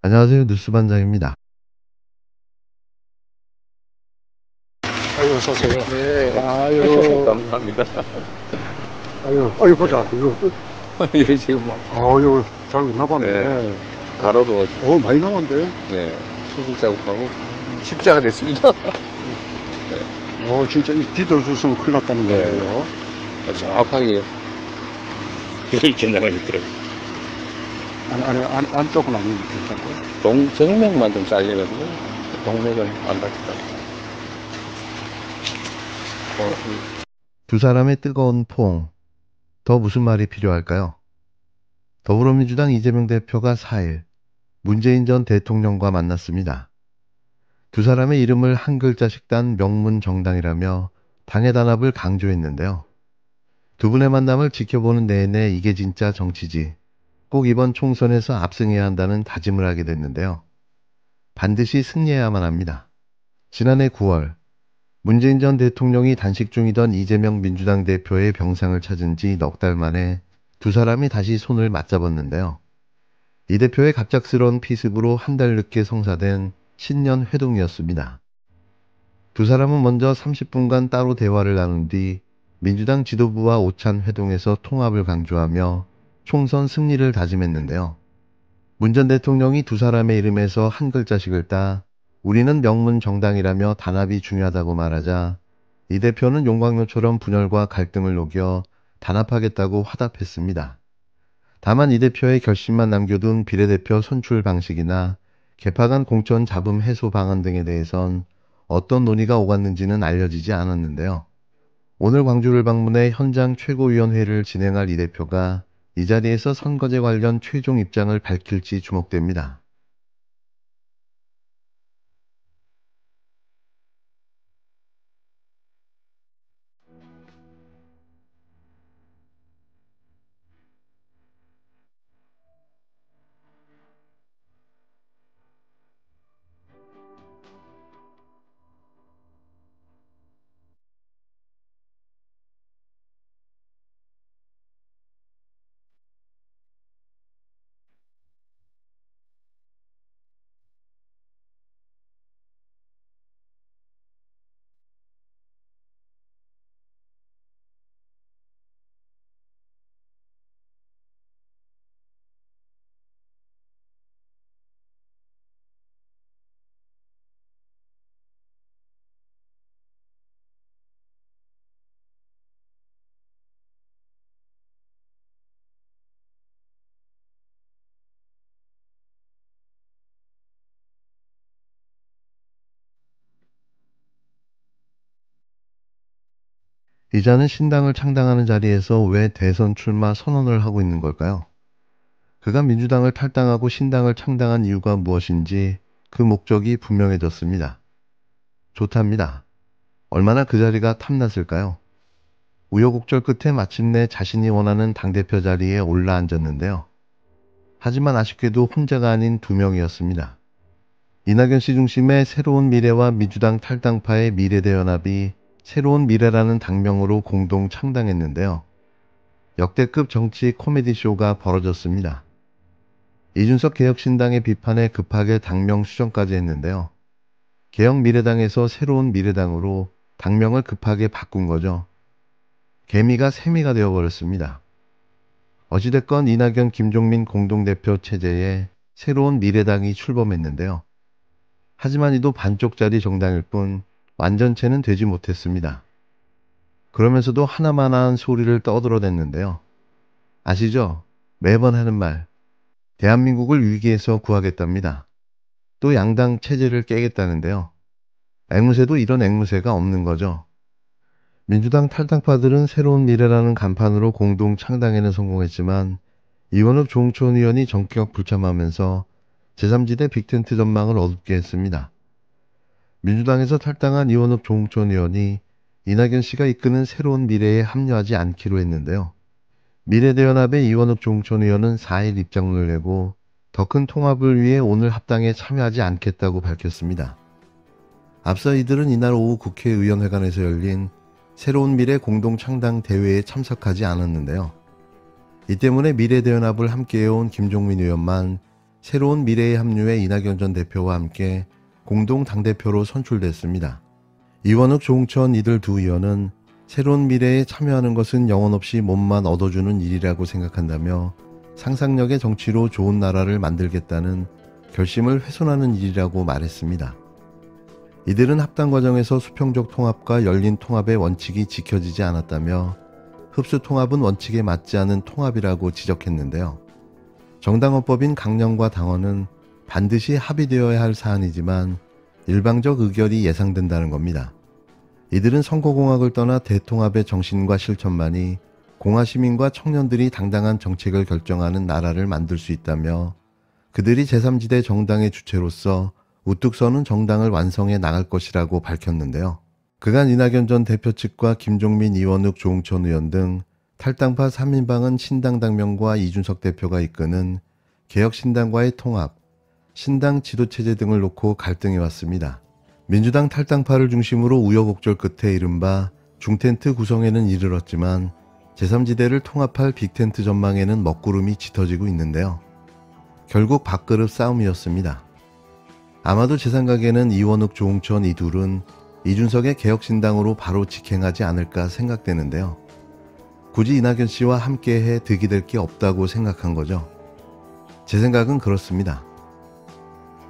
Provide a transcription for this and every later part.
안녕하세요. 뉴스반장입니다. 아유, 어서오세요. 네, 아유, 감사합니다. 아유, 보자. 이거, 예, 지금 막, 아유, 잘 나봤네. 네. 가로도, 많이 나왔는데? 네, 수술 자국하고 십자가 됐습니다. 진짜 이 뒤돌아서면 큰일 났다는 네. 거예요. 정확하게 견장을 했더라고요. 안쪽은 아니면 괜찮고. 정맥만 좀 잘려가지고, 동맥은 안 다쳤다고. 두 사람의 뜨거운 포옹. 더 무슨 말이 필요할까요? 더불어민주당 이재명 대표가 4일 문재인 전 대통령과 만났습니다. 두 사람의 이름을 한 글자씩 딴 명문 정당이라며 당의 단합을 강조했는데요. 두 분의 만남을 지켜보는 내내 이게 진짜 정치지. 꼭 이번 총선에서 압승해야 한다는 다짐을 하게 됐는데요. 반드시 승리해야만 합니다. 지난해 9월 문재인 전 대통령이 단식 중이던 이재명 민주당 대표의 병상을 찾은 지 넉 달 만에 두 사람이 다시 손을 맞잡았는데요. 이 대표의 갑작스러운 피습으로 한 달 늦게 성사된 신년 회동이었습니다. 두 사람은 먼저 30분간 따로 대화를 나눈 뒤 민주당 지도부와 오찬 회동에서 통합을 강조하며 총선 승리를 다짐했는데요. 문 전 대통령이 두 사람의 이름에서 한 글자씩을 따 우리는 명문 정당이라며 단합이 중요하다고 말하자 이 대표는 용광로처럼 분열과 갈등을 녹여 단합하겠다고 화답했습니다. 다만 이 대표의 결심만 남겨둔 비례대표 선출 방식이나 개파간 공천 잡음 해소 방안 등에 대해선 어떤 논의가 오갔는지는 알려지지 않았는데요. 오늘 광주를 방문해 현장 최고위원회를 진행할 이 대표가 이 자리에서 선거제 관련 최종 입장을 밝힐지 주목됩니다. 이자는 신당을 창당하는 자리에서 왜 대선 출마 선언을 하고 있는 걸까요? 그가 민주당을 탈당하고 신당을 창당한 이유가 무엇인지 그 목적이 분명해졌습니다. 좋답니다. 얼마나 그 자리가 탐났을까요? 우여곡절 끝에 마침내 자신이 원하는 당대표 자리에 올라앉았는데요. 하지만 아쉽게도 혼자가 아닌 두 명이었습니다. 이낙연 씨 중심의 새로운 미래와 민주당 탈당파의 미래대연합이 새로운 미래라는 당명으로 공동 창당했는데요. 역대급 정치 코미디쇼가 벌어졌습니다. 이준석 개혁신당의 비판에 급하게 당명 수정까지 했는데요. 개혁미래당에서 새로운 미래당으로 당명을 급하게 바꾼 거죠. 개미가 새미가 되어버렸습니다. 어찌됐건 이낙연 김종민 공동대표 체제에 새로운 미래당이 출범했는데요. 하지만 이도 반쪽짜리 정당일 뿐 완전체는 되지 못했습니다. 그러면서도 하나만한 소리를 떠들어댔는데요. 아시죠? 매번 하는 말. 대한민국을 위기에서 구하겠답니다. 또 양당 체제를 깨겠다는데요. 앵무새도 이런 앵무새가 없는 거죠. 민주당 탈당파들은 새로운 미래라는 간판으로 공동 창당에는 성공했지만 이원욱 조홍천 의원이 전격 불참하면서 제3지대 빅텐트 전망을 어둡게 했습니다. 민주당에서 탈당한 이원욱 조홍천 의원이 이낙연 씨가 이끄는 새로운 미래에 합류하지 않기로 했는데요. 미래대연합의 이원욱 조홍천 의원은 4일 입장문을 내고 더 큰 통합을 위해 오늘 합당에 참여하지 않겠다고 밝혔습니다. 앞서 이들은 이날 오후 국회의원회관에서 열린 새로운 미래 공동창당 대회에 참석하지 않았는데요. 이 때문에 미래대연합을 함께해온 김종민 의원만 새로운 미래에 합류해 이낙연 전 대표와 함께 공동 당대표로 선출됐습니다. 이원욱, 조홍천 이들 두 의원은 새로운 미래에 참여하는 것은 영혼 없이 몸만 얻어주는 일이라고 생각한다며 상상력의 정치로 좋은 나라를 만들겠다는 결심을 훼손하는 일이라고 말했습니다. 이들은 합당 과정에서 수평적 통합과 열린 통합의 원칙이 지켜지지 않았다며 흡수 통합은 원칙에 맞지 않은 통합이라고 지적했는데요. 정당헌법인 강령과 당헌은 반드시 합의되어야 할 사안이지만 일방적 의결이 예상된다는 겁니다. 이들은 선거공학을 떠나 대통합의 정신과 실천만이 공화 시민과 청년들이 당당한 정책을 결정하는 나라를 만들 수 있다며 그들이 제3지대 정당의 주체로서 우뚝 서는 정당을 완성해 나갈 것이라고 밝혔는데요. 그간 이낙연 전 대표 측과 김종민, 이원욱, 조홍천 의원 등 탈당파 3인방은 신당 당명과 이준석 대표가 이끄는 개혁신당과의 통합, 신당 지도체제 등을 놓고 갈등해왔습니다. 민주당 탈당파를 중심으로 우여곡절 끝에 이른바 중텐트 구성에는 이르렀지만 제3지대를 통합할 빅텐트 전망에는 먹구름이 짙어지고 있는데요. 결국 밥그릇 싸움이었습니다. 아마도 제 생각에는 이원욱, 조홍천 이 둘은 이준석의 개혁신당으로 바로 직행하지 않을까 생각되는데요. 굳이 이낙연 씨와 함께해 득이 될 게 없다고 생각한 거죠. 제 생각은 그렇습니다.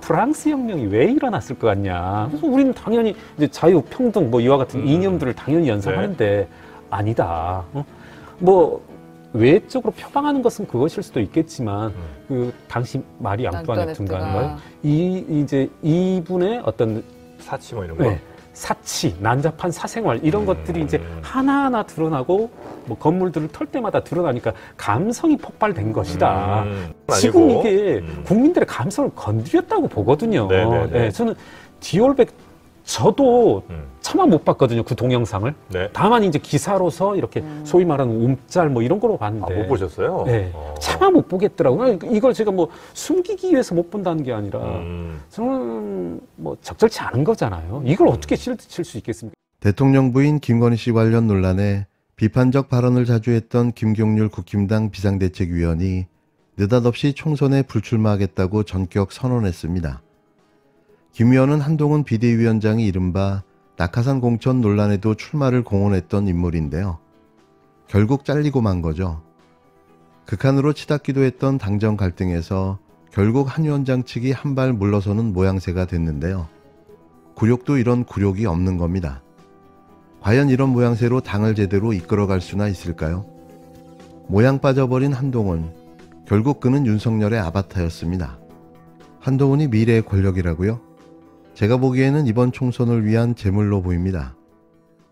프랑스 혁명이 왜 일어났을 것 같냐. 그래서 우리는 당연히 이제 자유, 평등 뭐 이와 같은 이념들을 당연히 연상하는데 아니다. 뭐 외적으로 표방하는 것은 그것일 수도 있겠지만 그 당시 마리 앙뚜아네트인가요? 이제 이분의 어떤 사치 뭐 이런 거. 네, 사치, 난잡한 사생활 이런 것들이 이제 하나하나 드러나고 뭐 건물들을 털 때마다 드러나니까 감성이 폭발된 것이다. 지금 아니고. 이게 국민들의 감성을 건드렸다고 보거든요. 네네네. 네, 저는 디올백 저도 차마 못 봤거든요. 그 동영상을. 네. 다만 이제 기사로서 이렇게 소위 말하는 움짤 뭐 이런 거로 봤는데. 아, 못 보셨어요? 네. 차마 못 보겠더라고요. 이걸 제가 뭐 숨기기 위해서 못 본다는 게 아니라 저는 뭐 적절치 않은 거잖아요. 이걸 어떻게 실드 칠 수 있겠습니까? 대통령 부인 김건희 씨 관련 논란에 비판적 발언을 자주 했던 김경률 국힘당 비상대책위원이 느닷없이 총선에 불출마하겠다고 전격 선언했습니다. 김 의원은 한동훈 비대위원장이 이른바 낙하산 공천 논란에도 출마를 공언했던 인물인데요. 결국 잘리고 만 거죠. 극한으로 치닫기도 했던 당정 갈등에서 결국 한 위원장 측이 한 발 물러서는 모양새가 됐는데요. 굴욕도 이런 굴욕이 없는 겁니다. 과연 이런 모양새로 당을 제대로 이끌어갈 수나 있을까요? 모양 빠져버린 한동훈, 결국 그는 윤석열의 아바타였습니다. 한동훈이 미래의 권력이라고요? 제가 보기에는 이번 총선을 위한 제물로 보입니다.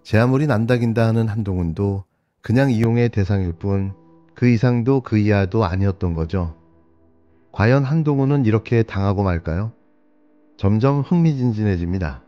제 아무리 난다긴다 하는 한동훈도 그냥 이용의 대상일 뿐 그 이상도 그 이하도 아니었던 거죠. 과연 한동훈은 이렇게 당하고 말까요? 점점 흥미진진해집니다.